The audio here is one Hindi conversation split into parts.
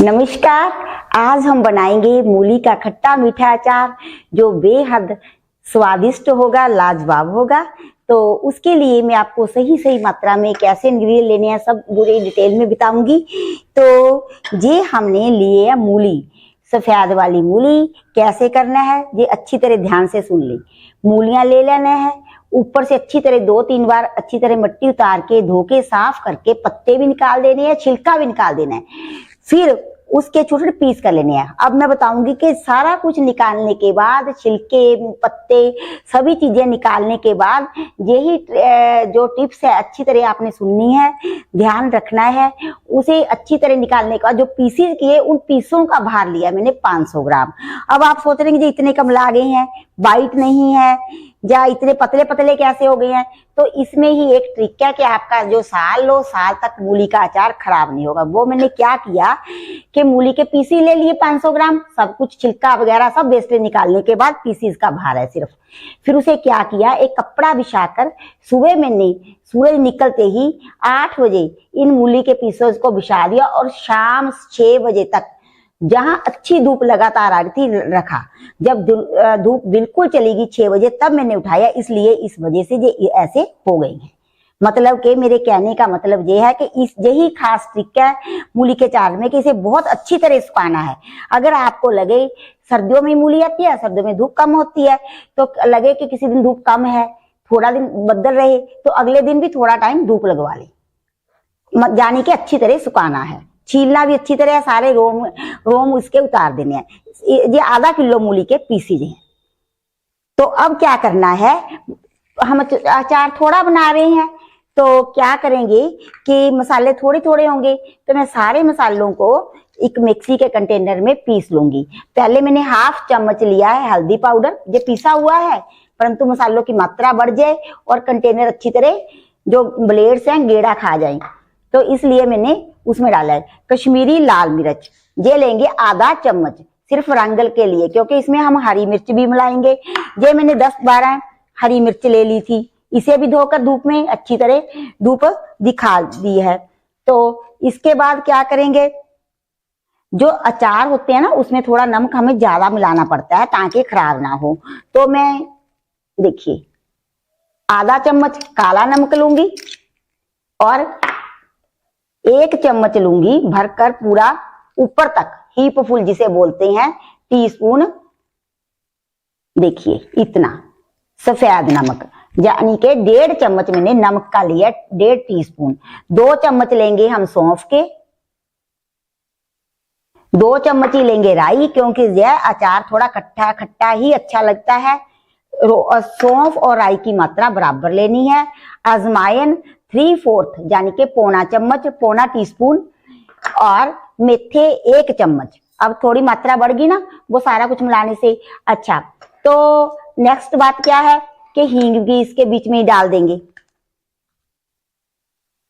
नमस्कार। आज हम बनाएंगे मूली का खट्टा मीठा अचार जो बेहद स्वादिष्ट होगा, लाजवाब होगा। तो उसके लिए मैं आपको सही मात्रा में कैसे इंग्रेडिएंट लेने हैं सब पूरे डिटेल में बताऊंगी। तो ये हमने लिए है मूली, सफेद वाली मूली। कैसे करना है ये अच्छी तरह ध्यान से सुन ली। मूलियां ले लेना है, ऊपर से अच्छी तरह 2-3 बार अच्छी तरह मिट्टी उतार के धो के साफ करके पत्ते भी निकाल देने हैं, छिलका भी निकाल देना है। फिर उसके छोटे छोटे पीस कर लेने हैं। अब मैं बताऊंगी कि सारा कुछ निकालने के बाद, छिलके पत्ते सभी चीजें निकालने के बाद, यही जो टिप्स है अच्छी तरह आपने सुननी है, ध्यान रखना है। उसे अच्छी तरह निकालने के बाद जो पीसेस किए, उन पीसों का भार लिया मैंने 500 ग्राम। अब आप सोच रहे हैं कि इतने कम ला गए हैं, बाइट नहीं है या इतने पतले पतले कैसे हो गए हैं। तो इसमें ही एक ट्रिक है कि आपका जो साल तक मूली का अचार खराब नहीं होगा। वो मैंने क्या किया कि मूली के पीसी ले लिए 500 ग्राम, सब कुछ छिलका वगैरह सब वेस्टेज निकालने के बाद पीसीस का भार है सिर्फ। फिर उसे क्या किया, एक कपड़ा बिछाकर सुबह मैंने सूरज निकलते ही 8 बजे इन मूली के पीसेस को बिछा दिया और शाम 6 बजे तक जहां अच्छी धूप लगातार आ रही थी रखा। जब धूप बिल्कुल चलेगी 6 बजे तब मैंने उठाया, इसलिए इस वजह से ये ऐसे हो गई है। मतलब कि मेरे कहने का मतलब ये है कि इस यही खास ट्रिक है मूली के अचार में कि इसे बहुत अच्छी तरह सुखाना है। अगर आपको लगे सर्दियों में मूली आती है, सर्दियों में धूप कम होती है, तो लगे कि किसी दिन धूप कम है, थोड़ा दिन बदल रहे, तो अगले दिन भी थोड़ा टाइम धूप लगवा ले, यानी कि अच्छी तरह सुखाना है। छीलना भी अच्छी तरह, सारे रोम उसके उतार देने हैं। ये आधा किलो मूली के पीसीज हैं। तो अब क्या करना है, हम अचार थोड़ा बना रहे हैं तो क्या करेंगे कि मसाले थोड़े थोड़े होंगे, तो मैं सारे मसालों को एक मिक्सी के कंटेनर में पीस लूंगी। पहले मैंने 1/2 चम्मच लिया है हल्दी पाउडर, ये पीसा हुआ है, परंतु मसालों की मात्रा बढ़ जाए और कंटेनर अच्छी तरह जो ब्लेड्स हैं गेड़ा खा जाए, तो इसलिए मैंने उसमें डाला है। कश्मीरी लाल मिर्च ये लेंगे आधा चम्मच, सिर्फ रंगल के लिए, क्योंकि इसमें हम हरी मिर्च भी मिलाएंगे। ये मैंने 10-12 हरी मिर्च ले ली थी, इसे भी धोकर धूप में अच्छी तरह धूप दिखा दी है। तो इसके बाद क्या करेंगे, जो अचार होते हैं ना उसमें थोड़ा नमक हमें ज्यादा मिलाना पड़ता है ताकि खराब ना हो। तो मैं देखिए आधा चम्मच काला नमक लूंगी और 1 चम्मच लूंगी भरकर पूरा ऊपर तक, हीप फुल जिसे बोलते हैं, टीस्पून, देखिए इतना सफेद नमक, यानी कि 1.5 चम्मच मैंने नमक का लिया, 1.5 टीस्पून। 2 चम्मच लेंगे हम सौंफ के, 2 चम्मच ही लेंगे राई, क्योंकि यह अचार थोड़ा खट्टा खट्टा ही अच्छा लगता है। सौंफ और राई की मात्रा बराबर लेनी है। अजवाइन 3/4 यानी कि पौना चम्मच, पौना टीस्पून, और मेथे 1 चम्मच। अब थोड़ी मात्रा बढ़ गई ना वो सारा कुछ मिलाने से। अच्छा, तो नेक्स्ट बात क्या है कि हींग भी इसके बीच में ही डाल देंगे।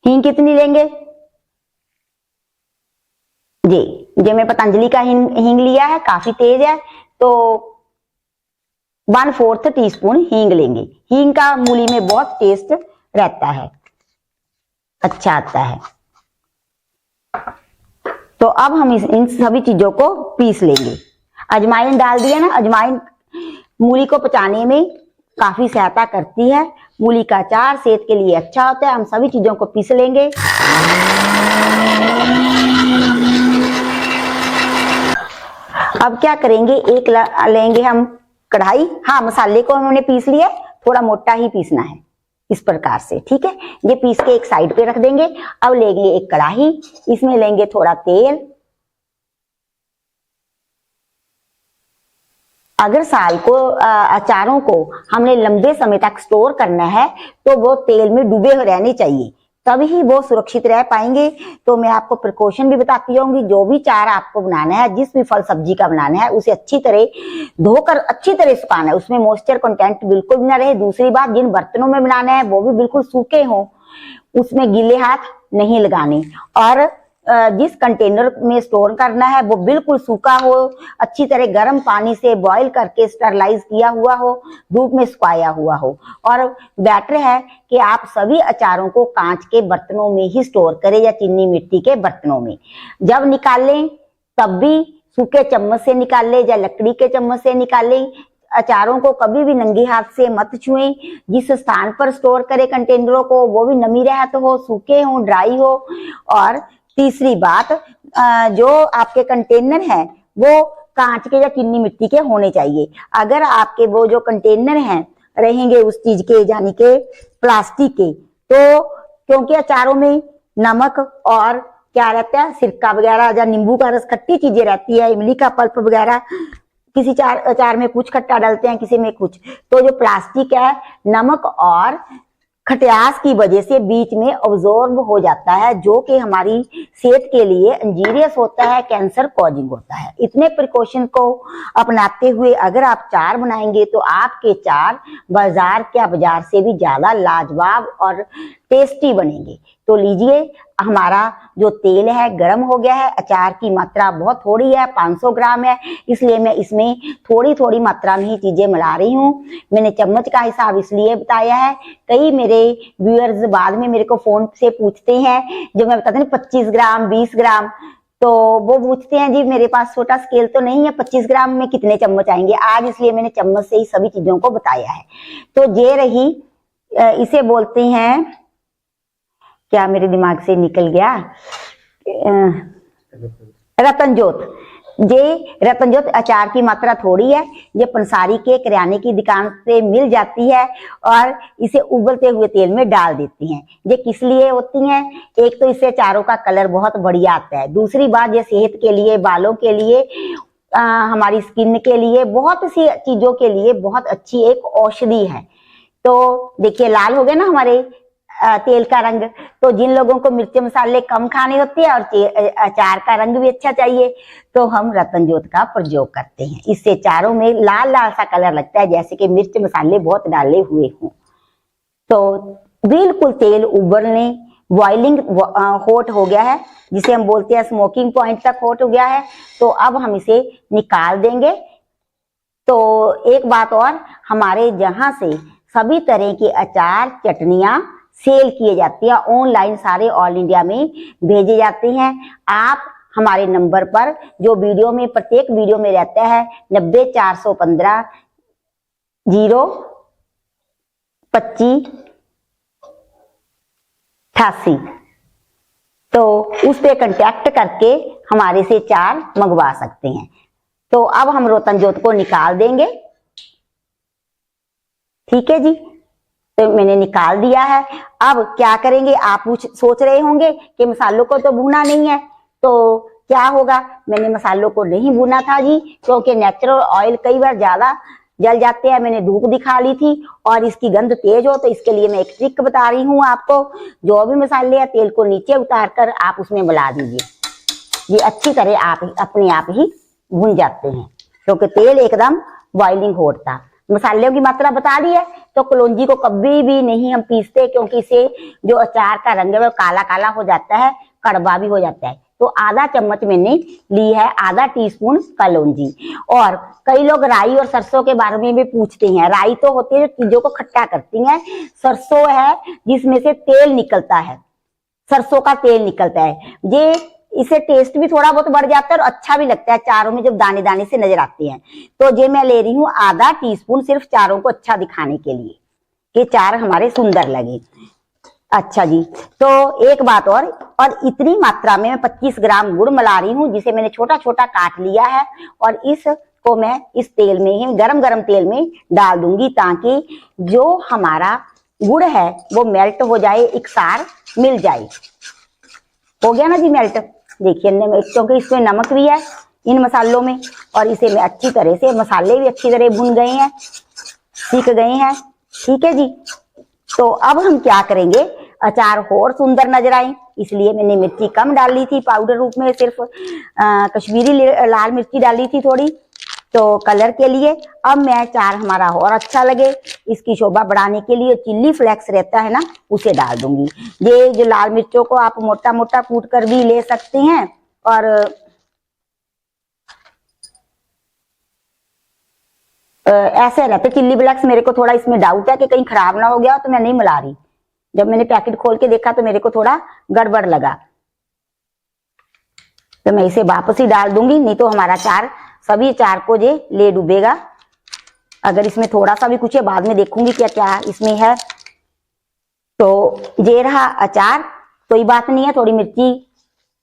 हींग कितनी लेंगे, ये मैं पतंजलि का हींग लिया है, काफी तेज है, तो 1/4 टीस्पून हींग लेंगे। हींग का मूली में बहुत टेस्ट रहता है, अच्छा आता है। तो अब हम इन सभी चीजों को पीस लेंगे। अजवाइन डाल दिया ना, अजवाइन मूली को पचाने में काफी सहायता करती है। मूली का अचार सेहत के लिए अच्छा होता है। हम सभी चीजों को पीस लेंगे। अब क्या करेंगे, एक लेंगे हम कढ़ाई। हाँ, मसाले को हमने पीस लिया, थोड़ा मोटा ही पीसना है इस प्रकार से, ठीक है। ये पीस के एक साइड पे रख देंगे। अब लेंगे एक कढ़ाई, इसमें लेंगे थोड़ा तेल। अगर साल को अचारों को हमने लंबे समय तक स्टोर करना है तो वो तेल में डूबे रहने चाहिए, तभी वो सुरक्षित रह पाएंगे। तो मैं आपको प्रिकॉशन भी बताती रहूंगी। जो भी चार आपको बनाना है, जिस भी फल सब्जी का बनाना है, उसे अच्छी तरह धोकर अच्छी तरह सुखाना है, उसमें मॉइस्चर कंटेंट बिल्कुल भी ना रहे। दूसरी बात, जिन बर्तनों में बनाना है वो भी बिल्कुल सूखे हों, उसमें गीले हाथ नहीं लगाने। और जिस कंटेनर में स्टोर करना है वो बिल्कुल सूखा हो, अच्छी तरह गर्म पानी से बॉईल करके स्टरलाइज किया हुआ हो, धूप में सुखाया हुआ हो। और बेटर है कि आप सभी अचारों को कांच के बर्तनों में ही स्टोर करें या चीनी मिट्टी के बर्तनों में। जब निकालें तब भी सूखे चम्मच से निकाले या लकड़ी के चम्मच से निकाले। अचारों को कभी भी नंगे हाथ से मत छुएं। जिस स्थान पर स्टोर करें कंटेनरों को वो भी नमी रहत हो, सूखे हो, ड्राई हो। और तीसरी बात, जो आपके कंटेनर हैं वो कांच के या चीनी मिट्टी के होने चाहिए। अगर आपके वो जो कंटेनर हैं रहेंगे उस चीज के यानी के प्लास्टिक के, तो क्योंकि अचारों में नमक और क्या रहता है, सिरका वगैरह या नींबू का रस, खट्टी चीजें रहती है, इमली का पल्प वगैरह, किसी अचार में कुछ खट्टा डालते हैं, किसी में कुछ। तो जो प्लास्टिक है नमक और खटास की वजह से बीच में अब्जॉर्ब हो जाता है, जो कि हमारी सेहत के लिए इंजीरियस होता है, कैंसर कॉजिंग होता है। इतने प्रिकॉशन को अपनाते हुए अगर आप चार बनाएंगे तो आपके चार बाजार से भी ज्यादा लाजवाब और टेस्टी बनेंगे। तो लीजिए, हमारा जो तेल है गर्म हो गया है। अचार की मात्रा बहुत थोड़ी है, 500 ग्राम है, इसलिए मैं इसमें थोड़ी थोड़ी मात्रा में ही चीजें मिला रही हूँ। मैंने चम्मच का हिसाब इसलिए बताया है, कई मेरे व्यूअर्स बाद में मेरे को फोन से पूछते हैं, जब मैं बताती हूँ 25 ग्राम 20 ग्राम, तो वो पूछते हैं जी मेरे पास छोटा स्केल तो नहीं है, 25 ग्राम में कितने चम्मच आएंगे आज, इसलिए मैंने चम्मच से ही सभी चीजों को बताया है। तो ये रही, इसे बोलते हैं, क्या मेरे दिमाग से निकल गया, रतनजोत। ये रतनजोत अचार की मात्रा थोड़ी है, ये पंसारी के किराने की दुकान से मिल जाती है और इसे उबलते हुए तेल में डाल देती हैं। ये किस लिए होती हैं? एक तो इससे अचारों का कलर बहुत बढ़िया आता है, दूसरी बात ये सेहत के लिए, बालों के लिए, हमारी स्किन के लिए, बहुत सी चीजों के लिए बहुत अच्छी एक औषधि है। तो देखिए लाल हो गए ना हमारे तेल का रंग। तो जिन लोगों को मिर्च मसाले कम खाने होते हैं और अचार का रंग भी अच्छा चाहिए, तो हम रतनजोत का प्रयोग करते हैं। इससे चारों में लाल लाल सा कलर लगता है, जैसे कि मिर्च मसाले बहुत डाले हुए हों। तो बिल्कुल तेल उबलने, बॉइलिंग हॉट हो गया है, जिसे हम बोलते हैं स्मोकिंग पॉइंट तक हॉट हो गया है। तो अब हम इसे निकाल देंगे। तो एक बात और, हमारे जहां से सभी तरह के अचार चटनियां सेल किए जाती है, ऑनलाइन सारे ऑल इंडिया में भेजे जाते हैं। आप हमारे नंबर पर, जो वीडियो में प्रत्येक वीडियो में रहता है 90 415 025 88, तो उस पे कांटेक्ट करके हमारे से चार मंगवा सकते हैं। तो अब हम रतनजोत को निकाल देंगे। ठीक है जी, तो मैंने निकाल दिया है। अब क्या करेंगे, आप सोच रहे होंगे कि मसालों को तो भूना नहीं है, तो क्या होगा। मैंने मसालों को नहीं भूना था जी, क्योंकि नेचुरल ऑयल कई बार ज्यादा जल जाते हैं। मैंने धूप दिखा ली थी और इसकी गंध तेज हो, तो इसके लिए मैं एक ट्रिक बता रही हूँ आपको। जो भी मसाले या तेल को नीचे उतार कर आप उसमें मिला दीजिए, ये अच्छी तरह आप अपने आप ही भून जाते हैं, क्योंकि तेल एकदम बॉइलिंग हॉट था। मसालों की मात्रा बता दी है। तो कलौंजी को कभी भी नहीं हम पीसते, क्योंकि इसे जो अचार का रंग है वो काला काला हो जाता है, कड़वा भी हो जाता है। तो आधा चम्मच मैंने ली है, आधा टीस्पून कलौंजी। और कई लोग राई और सरसों के बारे में भी पूछते हैं। राई तो होती है जो चीजों को खट्टा करती है, सरसों है जिसमें से तेल निकलता है, सरसों का तेल निकलता है। ये इससे टेस्ट भी थोड़ा बहुत बढ़ जाता है और अच्छा भी लगता है, चारों में जब दाने दाने से नजर आते हैं। तो ये मैं ले रही हूँ आधा टीस्पून, सिर्फ चारों को अच्छा दिखाने के लिए कि चार हमारे सुंदर लगे। अच्छा जी, तो एक बात और इतनी मात्रा में मैं 25 ग्राम गुड़ मिला रही हूँ, जिसे मैंने छोटा छोटा काट लिया है। और इसको मैं इस तेल में ही, गरम गरम तेल में डाल दूंगी, ताकि जो हमारा गुड़ है वो मेल्ट हो जाए, एकसार मिल जाए। हो गया ना जी मेल्ट। देखिए, क्योंकि इसमें नमक भी है इन मसालों में, और इसे मैं अच्छी तरह से, मसाले भी अच्छी तरह भुन गए हैं, सीख गए हैं। ठीक है जी, तो अब हम क्या करेंगे, अचार और सुंदर नजर आए, इसलिए मैंने मिर्ची कम डाली थी पाउडर रूप में, सिर्फ कश्मीरी लाल मिर्ची डाली थी थोड़ी, तो कलर के लिए। अब मैं चार हमारा और अच्छा लगे, इसकी शोभा बढ़ाने के लिए चिल्ली फ्लेक्स रहता है ना, उसे डाल दूंगी। ये जो लाल मिर्चों को आप मोटा मोटा कूट कर भी ले सकते हैं, और ऐसे रहते चिल्ली फ्लेक्स। मेरे को थोड़ा इसमें डाउट है कि कहीं खराब ना हो गया, तो मैं नहीं मिला रही। जब मैंने पैकेट खोल के देखा तो मेरे को थोड़ा गड़बड़ लगा। तो मैं इसे वापस ही डाल दूंगी, नहीं तो हमारा अचार सभी अचार को जे ले डूबेगा। अगर इसमें थोड़ा सा भी कुछ है बाद में देखूंगी क्या क्या इसमें है। तो ये रहा अचार, कोई बात नहीं है, थोड़ी मिर्ची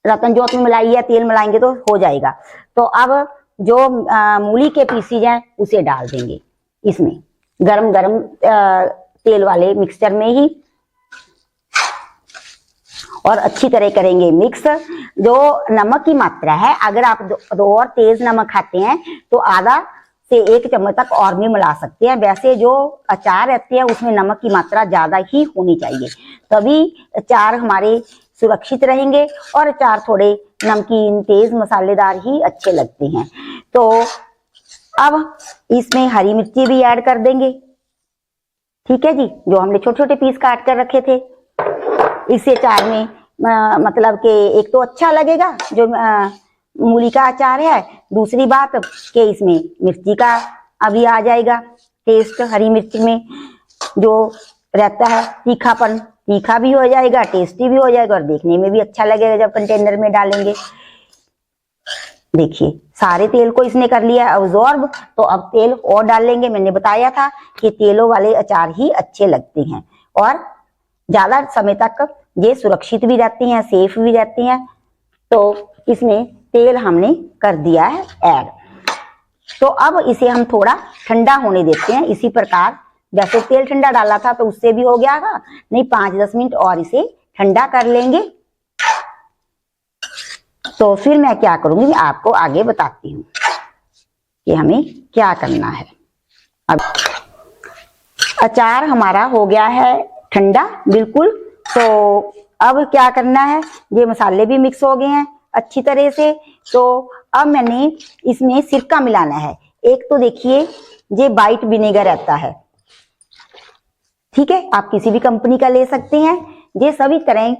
रतन जोत में मिलाई है, तेल मिलाएंगे तो हो जाएगा। तो अब जो मूली के पीसीज हैं उसे डाल देंगे इसमें गरम गरम तेल वाले मिक्सचर में ही, और अच्छी तरह करेंगे मिक्स। जो नमक की मात्रा है, अगर आप दो और तेज नमक खाते हैं तो आधा से 1 चम्मच तक और भी मिला सकते हैं। वैसे जो अचार रहते हैं उसमें नमक की मात्रा ज्यादा ही होनी चाहिए, तभी अचार हमारे सुरक्षित रहेंगे और अचार थोड़े नमकीन तेज मसालेदार ही अच्छे लगते हैं। तो अब इसमें हरी मिर्ची भी ऐड कर देंगे, ठीक है जी, जो हमने छोटे छोटे पीस काट कर रखे थे। इससे अचार में मतलब कि एक तो अच्छा लगेगा जो मूली का अचार है, दूसरी बात कि इसमें मिर्ची का अभी आ जाएगा टेस्ट, हरी मिर्च में जो रहता है तीखापन, तीखा भी हो जाएगा, टेस्टी भी हो जाएगा और देखने में भी अच्छा लगेगा जब कंटेनर में डालेंगे। देखिए सारे तेल को इसने कर लिया अब्जॉर्ब, तो अब तेल और डाल लेंगे। मैंने बताया था कि तेलों वाले अचार ही अच्छे लगते हैं और ज्यादा समय तक ये सुरक्षित भी रहते हैं, सेफ भी रहते हैं। तो इसमें तेल हमने कर दिया है ऐड। तो अब इसे हम थोड़ा ठंडा होने देते हैं। इसी प्रकार जैसे तेल ठंडा डाला था तो उससे भी हो गया था, नहीं 5-10 मिनट और इसे ठंडा कर लेंगे। तो फिर मैं क्या करूंगी, मैं आपको आगे बताती हूँ कि हमें क्या करना है। अब अचार हमारा हो गया है ठंडा बिल्कुल। तो अब क्या करना है, ये मसाले भी मिक्स हो गए हैं अच्छी तरह से। तो अब मैंने इसमें सिरका मिलाना है। एक तो देखिए ये वाइट विनेगर रहता है, ठीक है, आप किसी भी कंपनी का ले सकते हैं। ये सभी तरह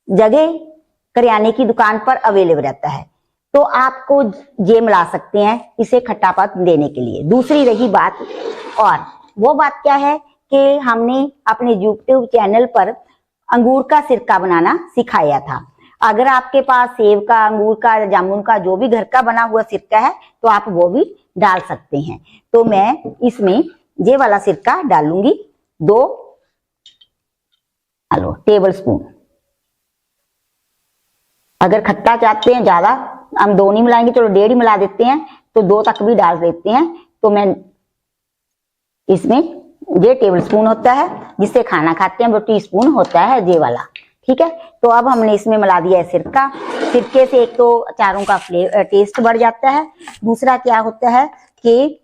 जगह करियाने की दुकान पर अवेलेबल रहता है, तो आपको ये मिला सकते हैं इसे खट्टापन देने के लिए। दूसरी रही बात, और वो बात क्या है कि हमने अपने यूट्यूब चैनल पर अंगूर का सिरका बनाना सिखाया था। अगर आपके पास सेब का, अंगूर का, जामुन का जो भी घर का बना हुआ सिरका है तो आप वो भी डाल सकते हैं। तो मैं इसमें ये वाला सिरका डालूंगी 2 टेबल स्पून। अगर खट्टा चाहते हैं ज्यादा, हम 2 नहीं मिलाएंगे, चलो 1.5 मिला देते हैं, तो 2 तक भी डाल देते हैं। तो मैं इसमें ये टेबल स्पून होता है, जिससे खाना खाते हैं वो टीस्पून होता है ये वाला, ठीक है। तो अब हमने इसमें मिला दिया है सिरका। सिरके से एक तो अचारों का टेस्ट बढ़ जाता है, दूसरा क्या होता है कि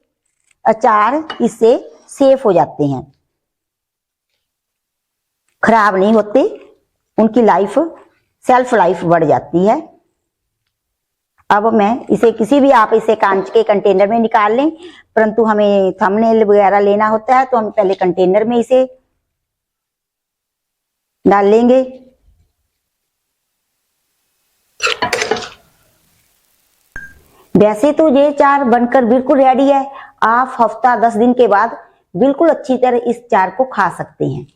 अचार इससे सेफ हो जाते हैं, खराब नहीं होते, उनकी लाइफ सेल्फ लाइफ बढ़ जाती है। अब मैं इसे किसी भी, आप इसे कांच के कंटेनर में निकाल लें, परंतु हमें थंबनेल वगैरह लेना होता है तो हम पहले कंटेनर में इसे डाल लेंगे। वैसे तो ये अचार बनकर बिल्कुल रेडी है, आप हफ्ता 10 दिन के बाद बिल्कुल अच्छी तरह इस अचार को खा सकते हैं,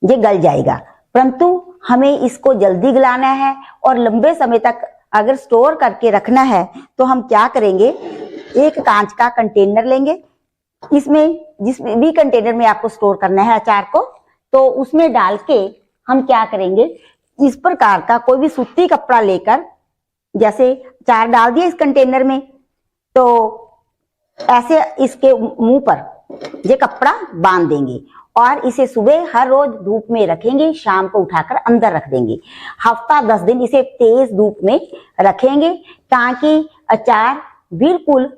ये गल जाएगा। परंतु हमें इसको जल्दी गलाना है और लंबे समय तक अगर स्टोर करके रखना है तो हम क्या करेंगे, एक कांच का कंटेनर लेंगे, इसमें जिसमें भी कंटेनर में आपको स्टोर करना है अचार को, तो उसमें डाल के हम क्या करेंगे, इस प्रकार का कोई भी सूती कपड़ा लेकर, जैसे अचार डाल दिया इस कंटेनर में, तो ऐसे इसके मुंह पर ये कपड़ा बांध देंगे और इसे सुबह हर रोज धूप में रखेंगे, शाम को उठाकर अंदर रख देंगे। हफ्ता 10 दिन इसे तेज धूप में रखेंगे ताकि अचार बिल्कुल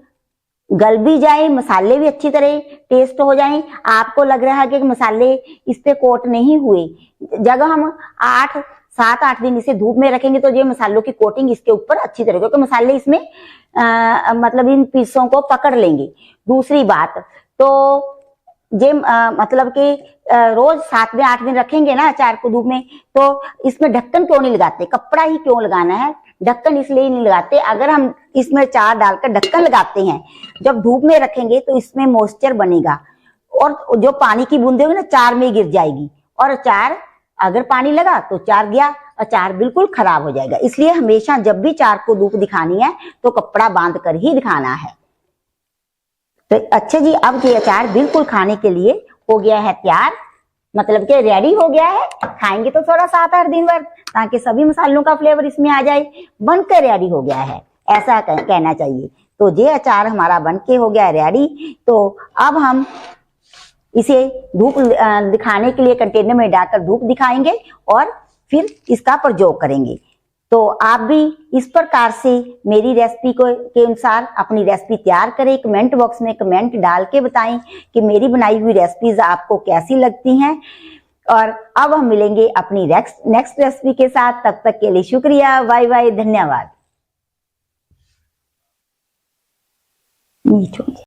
गल भी जाए, मसाले भी अच्छी तरह टेस्ट हो जाएं। आपको लग रहा है कि मसाले इस पे कोट नहीं हुए, जब हम 7-8 दिन इसे धूप में रखेंगे तो ये मसालों की कोटिंग इसके ऊपर अच्छी तरह, क्योंकि मसाले इसमें मतलब इन पीसों को पकड़ लेंगे। दूसरी बात तो ये मतलब कि रोज 7-8 दिन रखेंगे ना अचार को धूप में, तो इसमें ढक्कन क्यों नहीं लगाते, कपड़ा ही क्यों लगाना है, ढक्कन इसलिए नहीं लगाते। अगर हम इसमें अचार डालकर ढक्कन लगाते हैं, जब धूप में रखेंगे तो इसमें मॉइस्चर बनेगा और जो पानी की बूंदे होगी ना अचार में गिर जाएगी और अचार अगर पानी लगा तो अचार गया, अचार बिल्कुल खराब हो जाएगा। इसलिए हमेशा जब भी अचार को धूप दिखानी है तो कपड़ा बांध कर ही दिखाना है। तो अच्छा जी, अब ये अचार बिल्कुल खाने के लिए हो गया है तैयार, मतलब कि रेडी हो गया है। खाएंगे तो थोड़ा 7-8 दिन बाद, ताकि सभी मसालों का फ्लेवर इसमें आ जाए। बनकर रेडी हो गया है, ऐसा कहना चाहिए। तो ये अचार हमारा बनके हो गया रेडी। तो अब हम इसे धूप दिखाने के लिए कंटेनर में डालकर धूप दिखाएंगे और फिर इसका प्रयोग करेंगे। तो आप भी इस प्रकार से मेरी रेसिपी के अनुसार अपनी रेसिपी तैयार करें। कमेंट बॉक्स में कमेंट डाल के बताएं कि मेरी बनाई हुई रेसिपीज आपको कैसी लगती हैं। और अब हम मिलेंगे अपनी नेक्स्ट रेसिपी के साथ। तब तक के लिए शुक्रिया, बाय बाय, धन्यवाद।